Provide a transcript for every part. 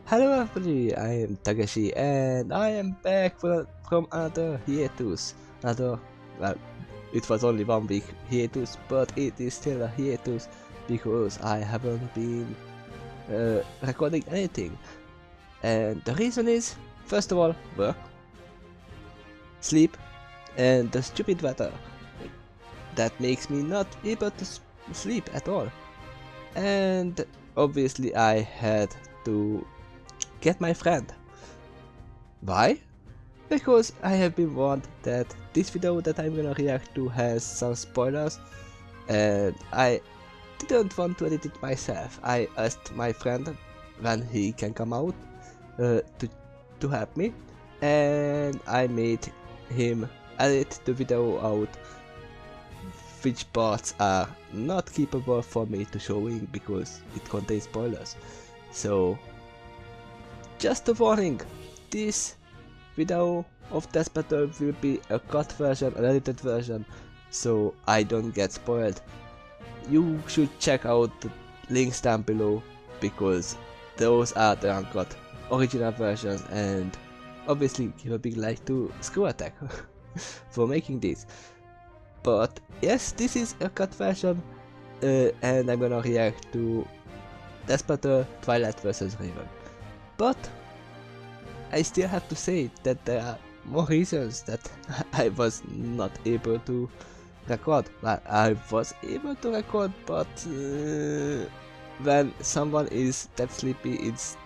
Hello everybody, I am Takeshy and I am back from another hiatus. Well, it was only 1 week hiatus, but it is still a hiatus because I haven't been recording anything. And the reason is, first of all, work, sleep, and the stupid weather. That makes me not able to sleep at all. And obviously I had to get my friend. Why? Because I have been warned that this video that I'm gonna react to has some spoilers and I didn't want to edit it myself. I asked my friend when he can come out to help me, and I made him edit the video out which parts are not capable for me to showing because it contains spoilers. So just a warning, this video of Deathbattle will be a cut version, an edited version, so I don't get spoiled. You should check out the links down below because those are the uncut original versions, and obviously give a big like to ScrewAttack for making this. But yes, this is a cut version and I'm gonna react to Deathbattle Twilight vs Raven. But I still have to say that there are more reasons that I was not able to record. Well, I was able to record, but when someone is that sleepy, it's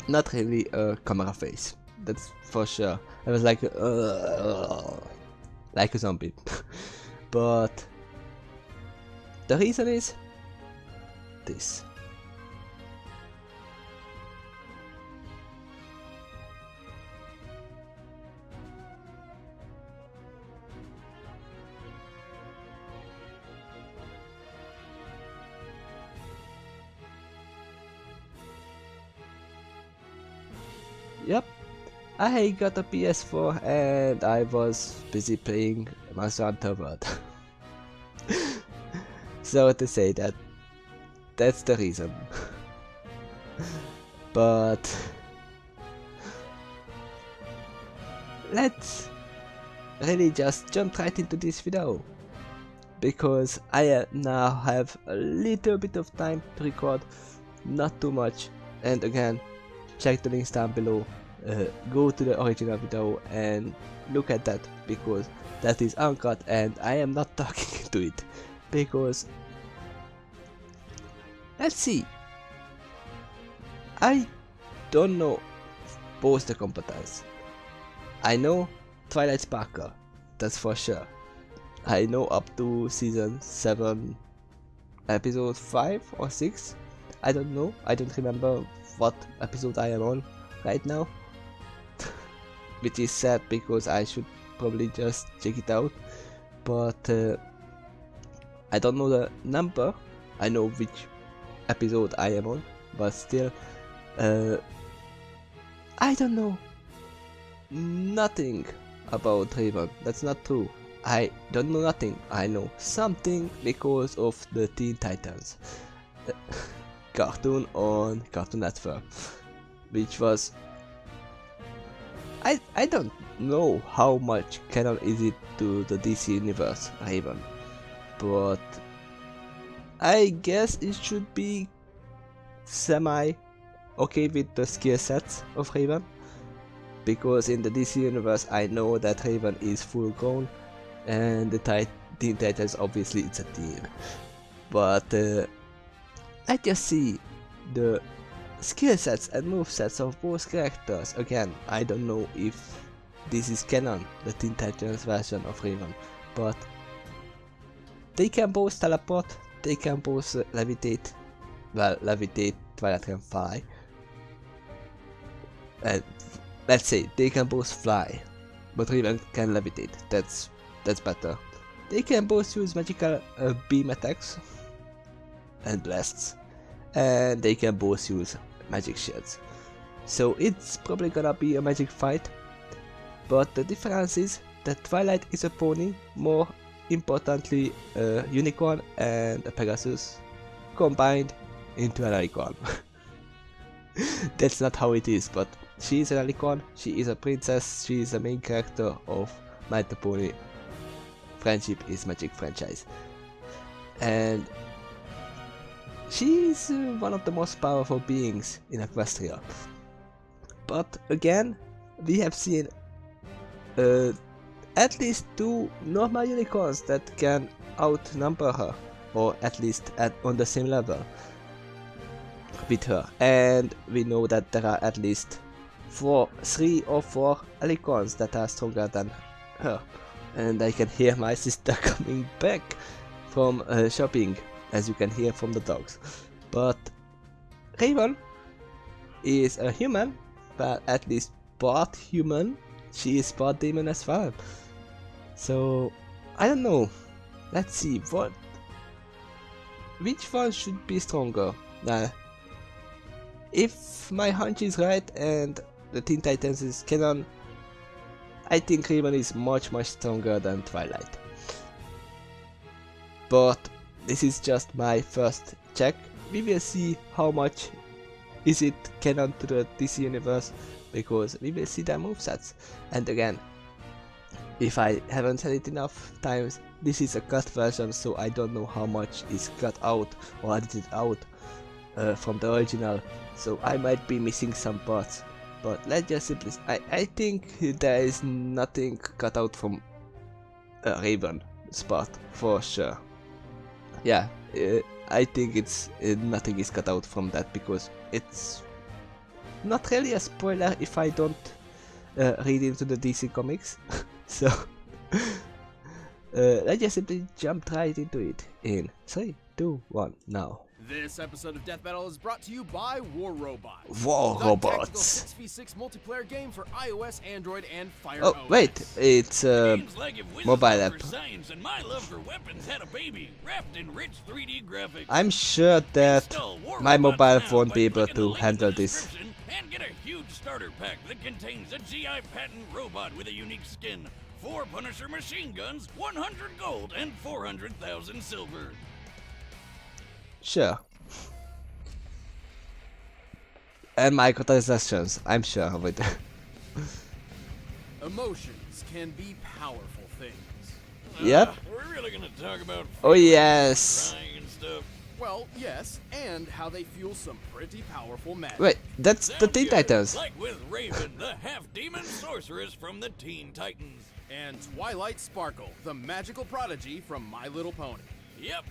not really a camera face. That's for sure. I was like a zombie. But the reason is this. Yep, I got a PS4 and I was busy playing Monster Hunter World. So to say that's the reason. But let's really just jump right into this video, because I now have a little bit of time to record, not too much, and again, check the links down below, go to the original video and look at that, because that is uncut and I am not talking to it, because let's see, I don't know both the competence. I know Twilight Sparkle, that's for sure. I know up to season 7 episode 5 or 6, I don't know, I don't remember what episode I am on right now, which is sad because I should probably just check it out, but I don't know the number. I know which episode I am on, but still I don't know nothing about Raven. That's not true. I don't know nothing. I know something because of the Teen Titans cartoon on Cartoon Network, which was, I don't know how much canon is it to the DC universe Raven, but I guess it should be semi okay with the skill sets of Raven, because in the DC universe I know that Raven is full grown and the Teen Titans obviously it's a team, but I just see the skill sets and move sets of both characters. Again, I don't know if this is canon, the Teen Titans version of Raven, but they can both teleport, they can both levitate. Well, levitate, Twilight can fly. And let's say they can both fly, but Raven can levitate. That's better. They can both use magical beam attacks and blasts, and they can both use magic shields. So it's probably gonna be a magic fight, but the difference is that Twilight is a pony, more importantly a unicorn and a Pegasus combined into an icon. That's not how it is, but she is an icon, she is a princess, she is the main character of My Little Pony Friendship is Magic franchise. And she is one of the most powerful beings in Equestria. But again, we have seen at least 2 normal unicorns that can outnumber her, or at least on the same level with her. And we know that there are at least 3 or 4 alicorns that are stronger than her. And I can hear my sister coming back from shopping, as you can hear from the dogs. But Raven is a human, but at least part human. She is part demon as well. So I don't know. Let's see which one should be stronger. If my hunch is right and the Teen Titans is canon, I think Raven is much stronger than Twilight. But this is just my first check. We will see how much is it canon to the DC universe, because we will see their movesets. And again, if I haven't said it enough times, this is a cut version, so I don't know how much is cut out or edited out from the original, so I might be missing some parts. But let's just simply, I think there is nothing cut out from Raven's part for sure. Yeah, I think it's nothing is cut out from that, because it's not really a spoiler if I don't read into the DC comics. So let's just simply jump right into it in 3, 2, 1, now. This episode of Deathbattle is brought to you by War Robots. War Robots. The 6v6 multiplayer game for iOS, Android, and Fire Oh OS. wait, it's a mobile app. Science and my love for weapons had a baby, wrapped in rich 3D graphics. I'm sure that my mobile won't be able to handle this. And get a huge starter pack that contains a GI patent robot with a unique skin, 4 Punisher machine guns, 100 gold, and 400,000 silver. Sure. And microtransactions, I'm sure of it. Emotions can be powerful things. Yep. We're really gonna talk about Oh yes. crying and stuff. Well, yes, and how they fuel some pretty powerful magic. Wait, that's the Sounds Teen good. Titans. Like with Raven, the half-demon sorceress from the Teen Titans. And Twilight Sparkle, the magical prodigy from My Little Pony. Yep,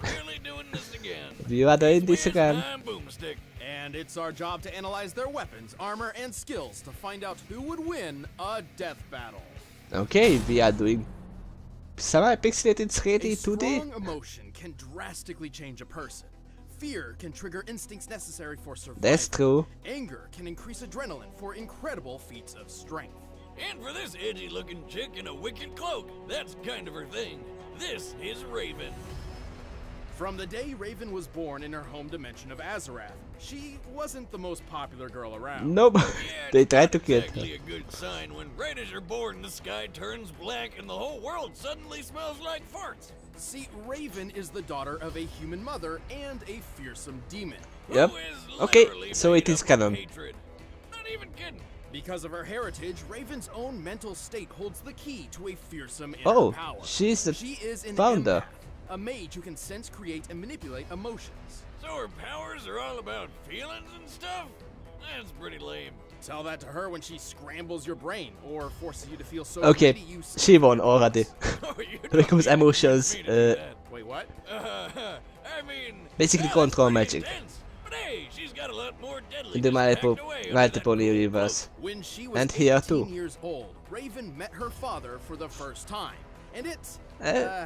really doing this again. We are doing this Where's again. my boomstick? And it's our job to analyze their weapons, armor, and skills to find out who would win a death battle. Okay, we are doing semi-pixelated 3D A 2D. strong emotion can drastically change a person. Fear can trigger instincts necessary for survival. That's true. Anger can increase adrenaline for incredible feats of strength. And for this edgy-looking chick in a wicked cloak, that's kind of her thing. This is Raven. From the day Raven was born in her home dimension of Azarath, she wasn't the most popular girl around. Nope. Yeah, They it's tried not to kill exactly her. a good sign when right as you're born, the sky turns black and the whole world suddenly smells like farts. See, Raven is the daughter of a human mother and a fearsome demon. Yep. Who is Okay, literally so made it is up of canon. hatred. Not even kidding. Because of her heritage, Raven's own mental state holds the key to a fearsome inner Oh, power. she's the She is an founder. empath, a mage who can sense, create, and manipulate emotions. So her powers are all about feelings and stuff? That's pretty lame. Tell that to her when she scrambles your brain or forces you to feel so Okay, giddy you she won already. Oh, you Because don't emotions, expect me to do that. Wait, what? I mean, basically that's control pretty magic. intense, but hey, she's got a lot more deadly in the multiple multiple universe. When she was And here 18 too. years old, Raven met her father for the first time, and it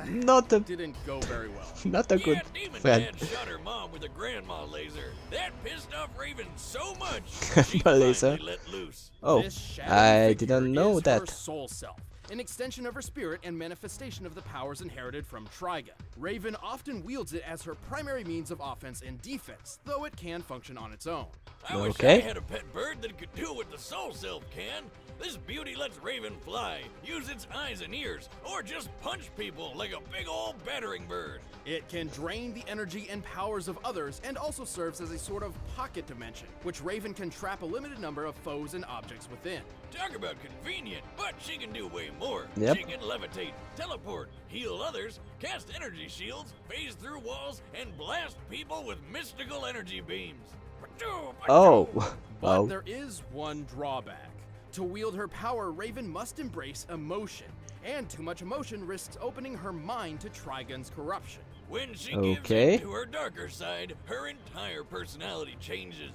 Not a didn't go very well. not a good Demon friend. Dad shot her mom with a grandma laser. That pissed off Raven so much. Grandma she laser? finally let loose. Oh, This shadowy I figure didn't know is that. Her soul self, an extension of her spirit and manifestation of the powers inherited from Trigon. Raven often wields it as her primary means of offense and defense, though it can function on its own. I wish I Okay. had a pet bird that could do what the Soul Self can. This beauty lets Raven fly, use its eyes and ears, or just punch people like a big old battering bird. It can drain the energy and powers of others and also serves as a sort of pocket dimension, which Raven can trap a limited number of foes and objects within. Talk about convenient, but she can do way more. Yep. She can levitate, teleport, heal others, cast energy shields, phase through walls, and blast people with mystical energy beams. Oh. But Oh. there is one drawback. To wield her power, Raven must embrace emotion, and too much emotion risks opening her mind to Trigon's corruption. When she Okay. gives in to her darker side, her entire personality changes.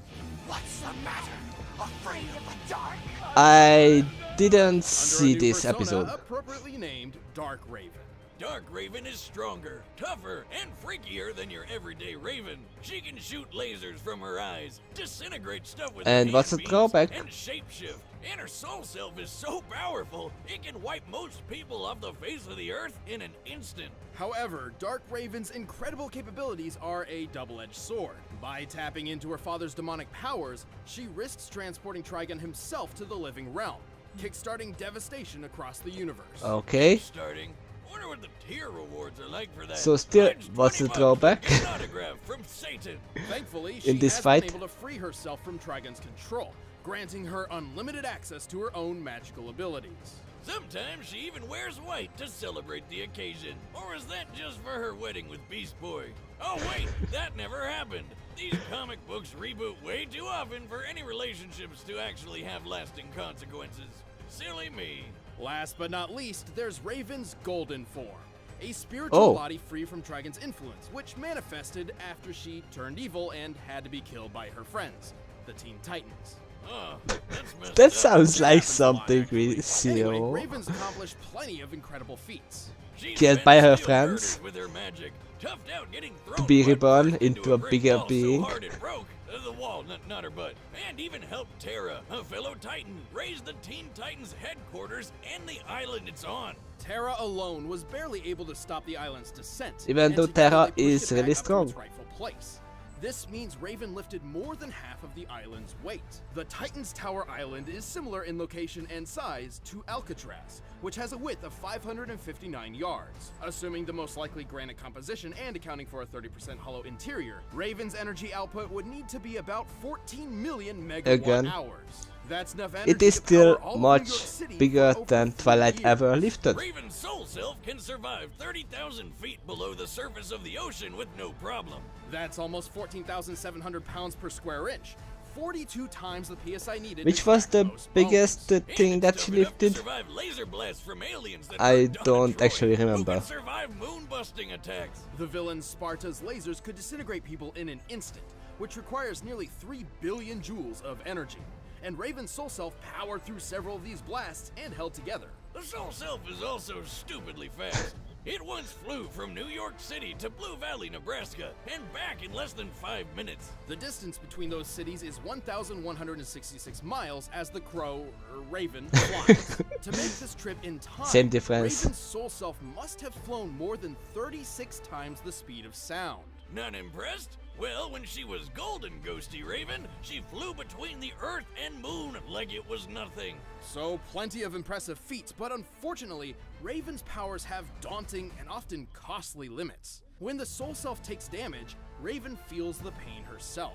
What's the matter? Afraid of the dark? I didn't Under a see new this persona episode. appropriately named Dark Raven. Dark Raven is stronger, tougher, and freakier than your everyday Raven. She can shoot lasers from her eyes, disintegrate stuff with And her what's the hand beams, drawback? and shapeshift. And her soul self is so powerful, it can wipe most people off the face of the earth in an instant. However, Dark Raven's incredible capabilities are a double-edged sword. By tapping into her father's demonic powers, she risks transporting Trigon himself to the living realm, kickstarting devastation across the universe. Okay. Starting. Wonder what the tier rewards are like for that. So still, Mine's what's the 20 bucks. drawback? Get an autograph from Satan. Thankfully, she In this has fight? been able to free herself from Trigon's control, granting her unlimited access to her own magical abilities. Sometimes she even wears white to celebrate the occasion. Or is that just for her wedding with Beast Boy? Oh wait, that never happened. These comic books reboot way too often for any relationships to actually have lasting consequences. Silly me. Last but not least, there's Raven's golden form, a spiritual Oh. body free from Trigon's influence, which manifested after she turned evil and had to be killed by her friends, the Teen Titans. Oh, that's messed That up. sounds That like happens a lot, something we actually. see. Anyway, Oh. Raven's accomplished plenty of incredible feats. She's Killed been by her steel friends. girded with her magic, toughed out getting thrown be butt reborn first into a brick bigger wall being. So hard it broke the wall, not her butt, and even helped Terra, a fellow Titan, raise the Teen Titans headquarters and the island it's on. Terra alone was barely able to stop the island's descent. Even and though together Terra they pushed is it back really up to strong. its rightful place. This means Raven lifted more than half of the island's weight. The Titan's Tower Island is similar in location and size to Alcatraz, which has a width of 559 yards. Assuming the most likely granite composition and accounting for a 30% hollow interior, Raven's energy output would need to be about 14 million megawatt Again. hours. That's enough energy It is to still power all of much New York City bigger for over than 3 Twilight years. ever lifted. Raven's soul self can survive 30,000 feet below the surface of the ocean with no problem. That's almost 14,700 pounds per square inch, 42 times the PSI needed. Which to was crack the most biggest bones. thing And that it's she tough enough to lifted? survive laser blasts from aliens that I burned down don't Detroit, actually who remember. can survive moon-busting attacks. The villain Sparta's lasers could disintegrate people in an instant, which requires nearly 3 billion joules of energy. And Raven's soul self powered through several of these blasts and held together. The soul self is also stupidly fast. It once flew from New York City to Blue Valley, Nebraska, and back in less than 5 minutes. The distance between those cities is 1,166 miles as the Raven flies. To make this trip in time, Same difference. Raven's soul self must have flown more than 36 times the speed of sound. Not impressed? Well, when she was golden ghosty Raven, she flew between the Earth and Moon like it was nothing. So plenty of impressive feats, but unfortunately, Raven's powers have daunting and often costly limits. When the soul self takes damage, Raven feels the pain herself.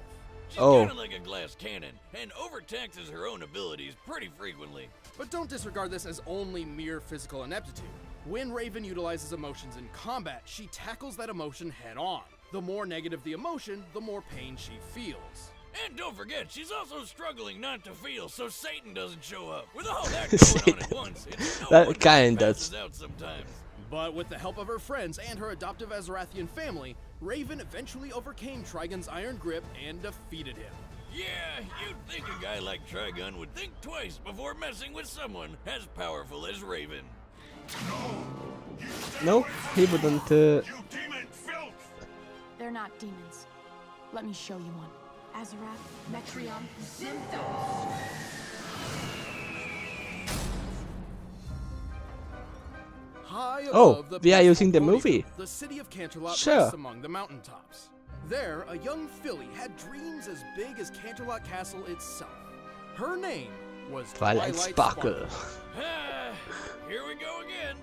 She's Oh. kinda like a glass cannon, and overtaxes her own abilities pretty frequently. But don't disregard this as only mere physical ineptitude. When Raven utilizes emotions in combat, she tackles that emotion head on. The more negative the emotion, the more pain she feels. And don't forget, she's also struggling not to feel so Satan doesn't show up. With all that going on at once, it's no That wonder kind she of- passes out sometimes. But with the help of her friends and her adoptive Azarathian family, Raven eventually overcame Trigon's iron grip and defeated him. Yeah, you'd think a guy like Trigon would think twice before messing with someone as powerful as Raven. No, he wouldn't. You demon filth! They're not demons. Let me show you one. Azarath, Metrion, Synthos. High Oh, above the we are peaceful using the podium, movie. The city of Canterlot Sure. rests among the mountaintops. There, a young filly had dreams as big as Canterlot Castle itself. Her name was Twilight Sparkle. Ah, here we go again.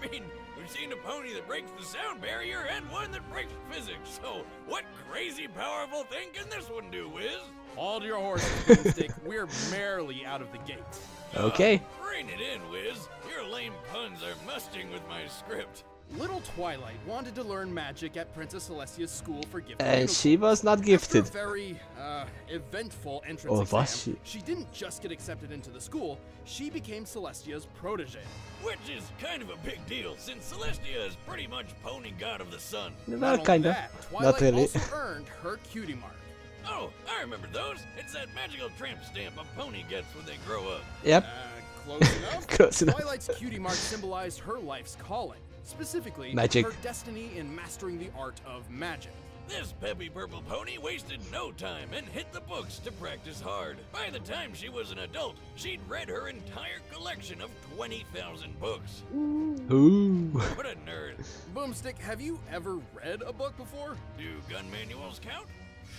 I mean, we've seen a pony that breaks the sound barrier and one that breaks physics. So, what crazy powerful thing can this one do, Wiz? Hold your horses, Boomstick. We're merely out of the gate. Okay. Rein it in, Wiz. Your lame puns are musting with my script. Little Twilight wanted to learn magic at Princess Celestia's school for gifted And unicorns. she was not gifted. After a very eventful entrance Or exam, was she? didn't just get accepted into the school, she became Celestia's protege. Which is kind of a big deal, since Celestia is pretty much pony god of the sun. Well, Not only kinda. that, Not Twilight really. also earned her cutie mark. Oh, I remember those. It's that magical tramp stamp a pony gets when they grow up. Yep. Close enough. Close enough. Twilight's cutie mark symbolized her life's calling, specifically Magic. her destiny in mastering the art of magic. This peppy purple pony wasted no time and hit the books to practice hard. By the time she was an adult, she'd read her entire collection of 20,000 books. Ooh. What a nerd. Boomstick, have you ever read a book before? Do gun manuals count?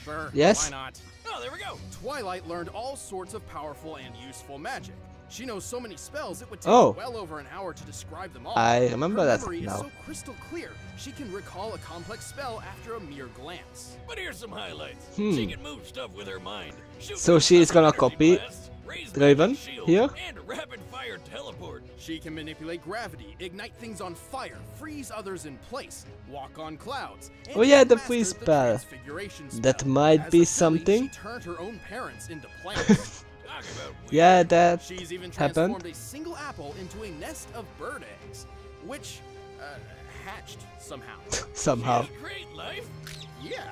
Sure. Yes. Why not? Oh, there we go. Twilight learned all sorts of powerful and useful magic. She knows so many spells it would take Oh. well over an hour to describe them all. I remember Her that memory is now. so crystal clear, she can recall a complex spell after a mere glance. But here's some highlights. She can move stuff with her mind. Shoot So with she is gonna energy copy blasts, raise Raven magic shields, here? and rapid fire teleport. She can manipulate gravity, ignite things on fire, freeze others in place, walk on clouds. And Oh yeah, she the mastered freeze the spell. transfiguration That spell. might As be a filly, something. She turned her own parents into plants. Talk about weird. Yeah, that She's even happened. transformed a single apple into a nest of bird eggs, which hatched somehow. Somehow. She has great life. Yeah,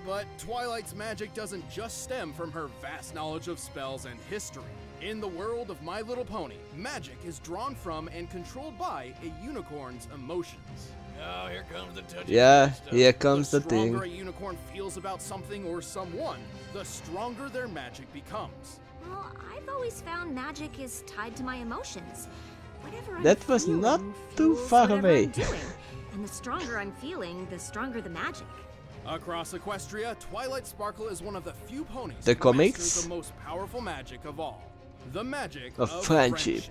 but Twilight's magic doesn't just stem from her vast knowledge of spells and history. In the world of My Little Pony, magic is drawn from and controlled by a unicorn's emotions. Oh, here comes the touchy Yeah, stuff. here comes the stronger thing. a unicorn feels about something or someone, the stronger their magic becomes. Well, I've always found magic is tied to my emotions. Whatever I'm That was not feeling too fuels far whatever away. I'm doing. And the stronger I'm feeling, the stronger the magic. Across Equestria, Twilight Sparkle is one of the few ponies The who comics? masters the most powerful magic of all. The magic Of of friendship.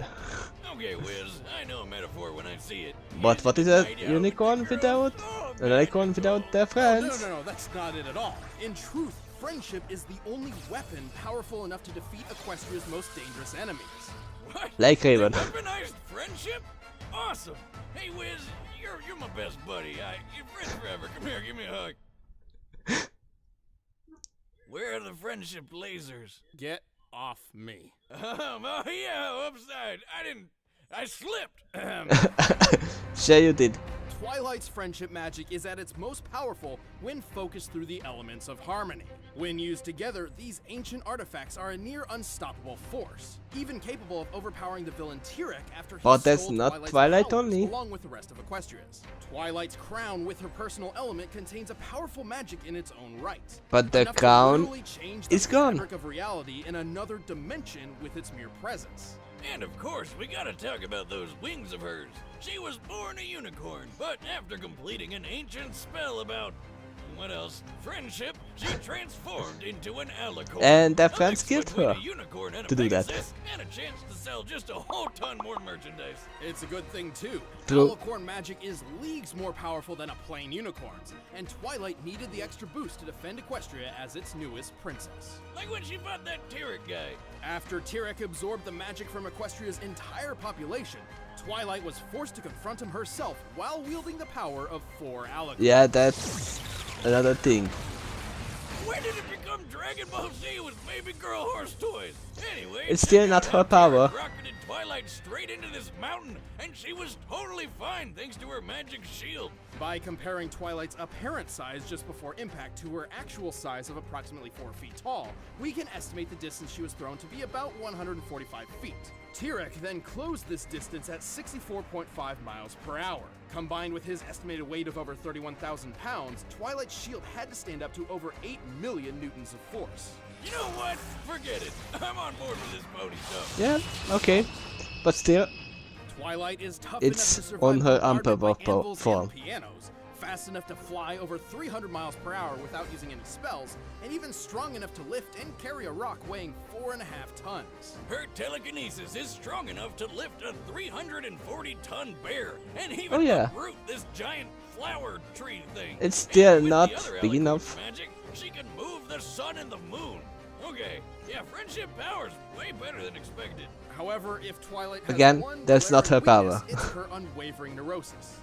Okay, Wiz, I know a metaphor when I see it. But what is a unicorn without? A unicorn without their No, friends? no, that's not it at all. In truth, friendship is the only weapon powerful enough to defeat Equestria's most dangerous enemies. What? Like Raven. Weaponized friendship? Awesome. Hey, Wiz, you're my best buddy. You're friends forever. Come here, give me a hug. Where are the friendship lasers? Get off me. Oh yeah, upside. I slipped. Sure you did. Twilight's friendship magic is at its most powerful when focused through the elements of harmony. When used together, these ancient artifacts are a near unstoppable force, even capable of overpowering the villain Tyrek after he But that's stole not Twilight's Twilight powers, only. along with the rest of Equestria's. Twilight's crown with her personal element contains a powerful magic in its own right. But the Enough to crown literally change the is gone. fabric of reality in another dimension with its mere presence. And of course, we gotta talk about those wings of hers. She was born a unicorn, but after completing an ancient spell about, what else? Friendship, she transformed into an alicorn. And their A friends mix killed between her a unicorn and a to do that. Pegasus, and a chance to sell just a whole ton more merchandise. It's a good thing too. True. Alicorn magic is leagues more powerful than a plain unicorn's, and Twilight needed the extra boost to defend Equestria as its newest princess. Like when she fought that Tyrek guy. After Tyrek absorbed the magic from Equestria's entire population, Twilight was forced to confront him herself while wielding the power of 4 alicorns. Yeah, that's another thing. When did it become Dragon Ball Z with baby girl horse toys? Anyway, It's still not her power. rocketed Twilight straight into this mountain, and she was totally fine thanks to her magic shield. By comparing Twilight's apparent size just before impact to her actual size of approximately 4 feet tall, we can estimate the distance she was thrown to be about 145 feet. Tyrek then closed this distance at 64.5 miles per hour. Combined with his estimated weight of over 31,000 pounds, Twilight's shield had to stand up to over 8 million newtons of force. You know what? Forget it. I'm on board with this pony stuff. Yeah, okay. But still, Twilight is tough It's enough to survive on her bombardment by Emperor anvils form. and pianos, fast enough to fly over 300 miles per hour without using any spells, and even strong enough to lift and carry a rock weighing 4.5 tons. Her telekinesis is strong enough to lift a 340-ton bear and even Oh, yeah. uproot this giant flower tree thing. It's still And with not the other big Alec enough. Magic, she can move the sun and the moon. Okay, yeah, friendship power's way better than expected. However, if Twilight has Again, one that's not her glaring weakness, power. it's her unwavering neurosis.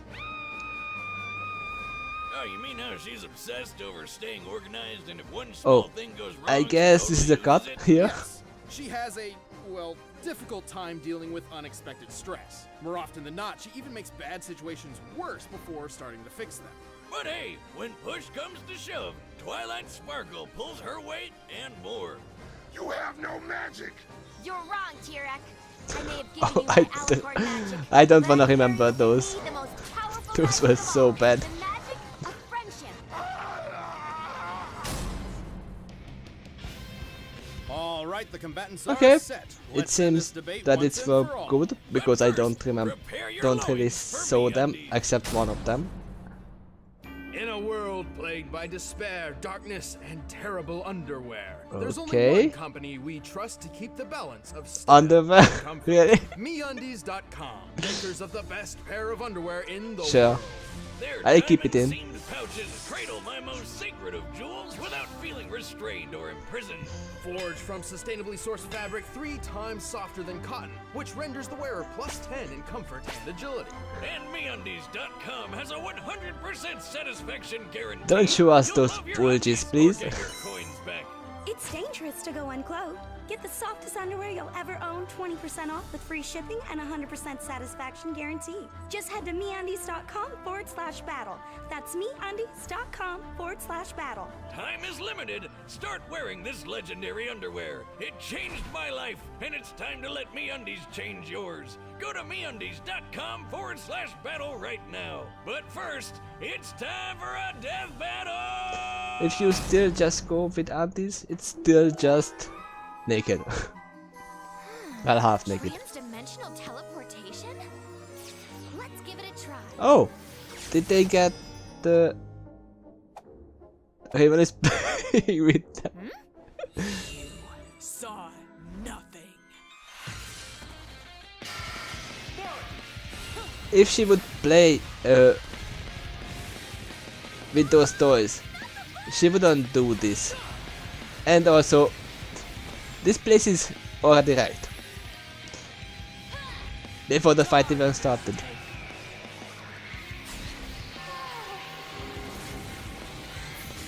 Oh, you mean how she's obsessed over staying organized, and if one small Oh, thing goes wrong, I she guess this is a totally cut loses it? here. Yes, she has a, well, difficult time dealing with unexpected stress. More often than not, she even makes bad situations worse before starting to fix them. But hey, when push comes to shove, Twilight Sparkle pulls her weight and more. You have no magic. You're wrong, Tirek. I may have Oh, given you I my Alucard magic, I don't but wanna I remember guarantee those. the most powerful Those magic were of so all, bad. The magic of friendship. All right, the combatants Okay. are set. It Let's end this seems debate that once it's and for for all. good because I don't Prepare your don't really loins for saw them MeUndies. except one of them. In a world plagued by despair, darkness, and terrible underwear, there's only Okay. one company we trust to keep the balance of style Underwear? and comfort. Really? MeUndies.com, makers of the best pair of underwear in the Sure. world. Their I keep it in. diamond-seamed pouches cradle my most sacred of jewels without feeling restrained or imprisoned. Forged from sustainably sourced fabric 3 times softer than cotton, which renders the wearer +10 in comfort and agility. And MeUndies.com has a 100% satisfaction guarantee. Don't show us You'll those love your bulges, undies or please. get your coins back. It's dangerous to go unclothed. Get the softest underwear you'll ever own, 20% off with free shipping and 100% satisfaction guarantee. Just head to MeUndies.com/battle. That's MeUndies.com/battle. Time is limited. Start wearing this legendary underwear. It changed my life, and it's time to let MeUndies change yours. Go to MeUndies.com/battle right now. But first, it's time for a death battle! If you still just go with undies, it's still just naked. Well, half naked. Transdimensional teleportation? Let's give it a try. Oh, did they get the Raven is playing with them. Saw nothing. If she would play with those toys, she wouldn't do this. And also, this place is already right. Before the fight even started.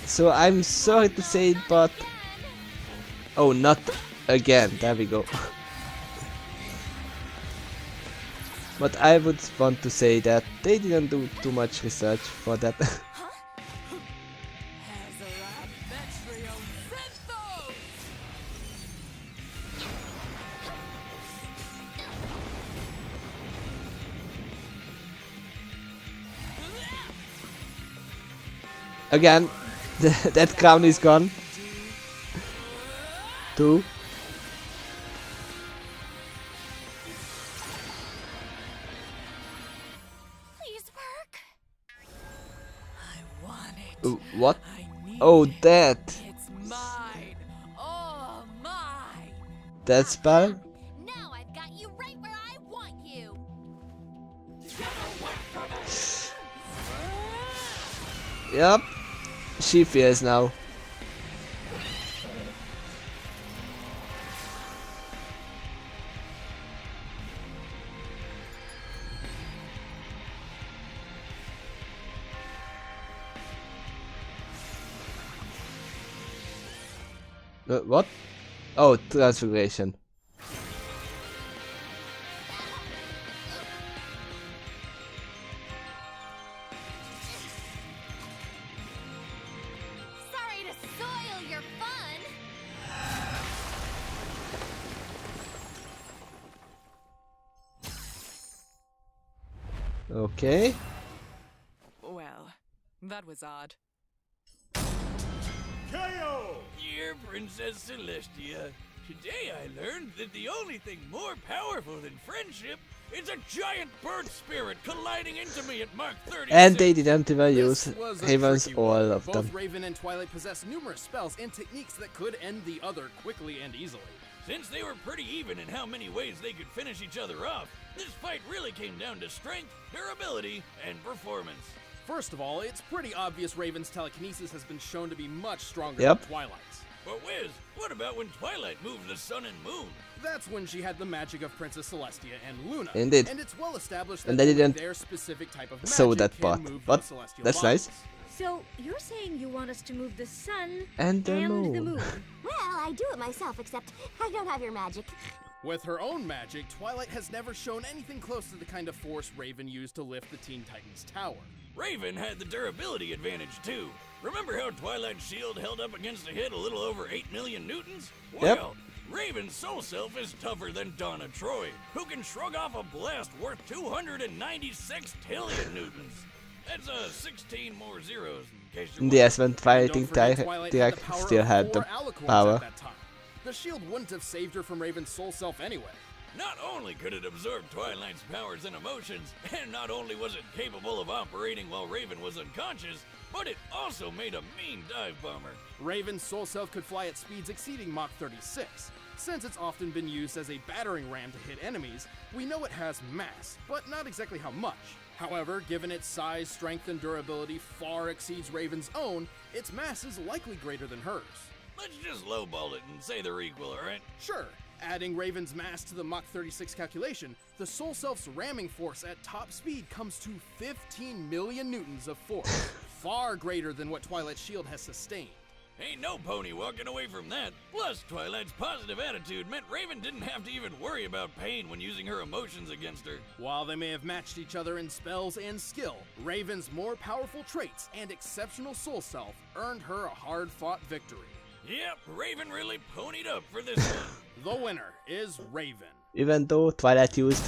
So I'm sorry to say it, but... Oh, not again. There we go. But I would want to say that they didn't do too much research for that. Again, that crown is gone. 2. Please work. I want it. What? I need Oh, it. that. It's mine. Oh, mine. That spell? Now I've got you right where I want you. Yep. She fears now. What? Oh, transfiguration. Sorry to soil your fun. Okay. Well, that was odd. Dear Princess Celestia, Today I learned that the only thing more powerful than friendship is a giant bird spirit colliding into me at Mark 36. And they didn't even This use was a Raven's tricky all one. of Both them. Raven and Twilight possess numerous spells and techniques that could end the other quickly and easily. Since they were pretty even in how many ways they could finish each other off, this fight really came down to strength, durability, and performance. First of all, it's pretty obvious Raven's telekinesis has been shown to be much stronger Yep. than Twilight's. But Wiz, what about when Twilight moved the sun and moon? That's when she had the magic of Princess Celestia and Luna. Indeed. And it's well established that And they only didn't their specific type of show magic that can part. move But those celestial that's bodies. nice. So, you're saying you want us to move the sun And the moon. Well, I do it myself, except I don't have your magic. With her own magic, Twilight has never shown anything close to the kind of force Raven used to lift the Teen Titans tower. Raven had the durability advantage too. Remember how Twilight's shield held up against a hit a little over 8 million newtons? Yep. Well, Raven's soul self is tougher than Donna Troy, who can shrug off a blast worth 296 tillion newtons. That's 16 more zeros in case you're Yes, when And fighting don't forget Twilight had Direct the power still of had the 4 alicorns power. at that time. The shield wouldn't have saved her from Raven's soul self anyway. Not only could it absorb Twilight's powers and emotions, and not only was it capable of operating while Raven was unconscious, but it also made a mean dive bomber. Raven's soul self could fly at speeds exceeding Mach 36. Since it's often been used as a battering ram to hit enemies, we know it has mass, but not exactly how much. However, given its size, strength, and durability far exceeds Raven's own, its mass is likely greater than hers. Let's just lowball it and say they're equal, alright? Sure, adding Raven's mass to the Mach 36 calculation, the Soul Self's ramming force at top speed comes to 15 million newtons of force, far greater than what Twilight's shield has sustained. Ain't no pony walking away from that. Plus, Twilight's positive attitude meant Raven didn't have to even worry about pain when using her emotions against her. While they may have matched each other in spells and skill, Raven's more powerful traits and exceptional Soul Self earned her a hard-fought victory. Yep, Raven really ponied up for this one. The winner is Raven. Even though Twilight used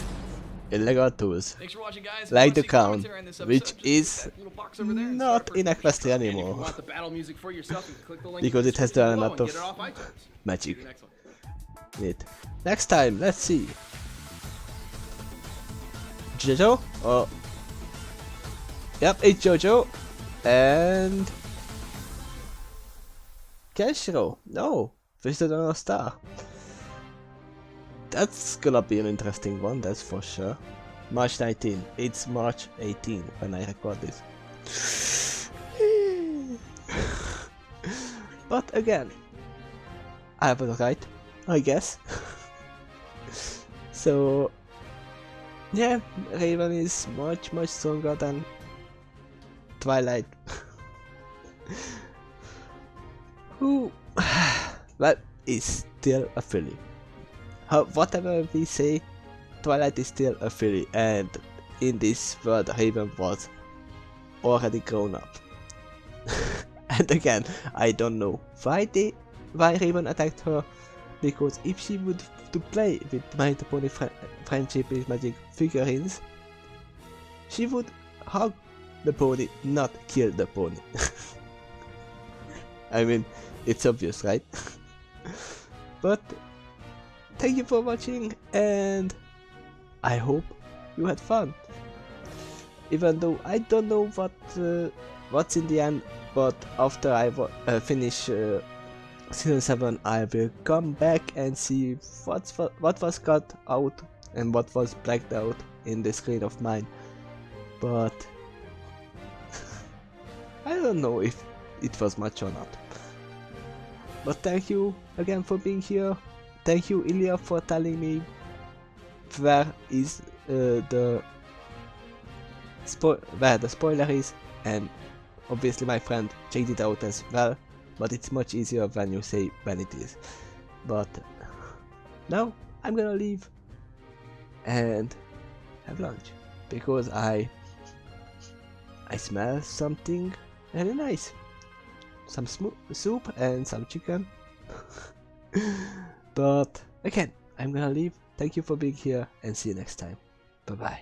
illegal tools, Thanks for watching, guys. like the If you wanna see count, commentary on this which episode, just is click that little box over there and not start in Equestria And if you anymore, want the battle music for yourself, you can click the link because in it the has description done a below lot and of get it off iTunes. magic. See you next one. Neat. Next time, let's see. Jojo? Oh. Yep, it's Jojo. And... Kenshiro. No. Visited on a Star. That's gonna be an interesting one, that's for sure. March 19. It's March 18 when I record this. But again, I was right, I guess. So, yeah, Raven is much stronger than Twilight. Who, well, is still a filly. Whatever we say, Twilight is still a filly, and in this world Raven was already grown up. And again, I don't know why Raven attacked her, because if she would to play with My Pony Friendship is Magic figurines, she would hug the pony, not kill the pony. I mean, it's obvious, right? But thank you for watching, and I hope you had fun. Even though I don't know what's in the end, but after I finish Season 7, I will come back and see what was cut out and what was blacked out in the screen of mine. But I don't know if it was much or not. But thank you again for being here. Thank you, Ilya, for telling me where is the spoiler is, and obviously my friend checked it out as well. But it's much easier when you say when it is. But now I'm gonna leave and have lunch, because I smell something really nice. Some soup and some chicken. But again, I'm gonna leave. Thank you for being here, and see you next time. Bye bye.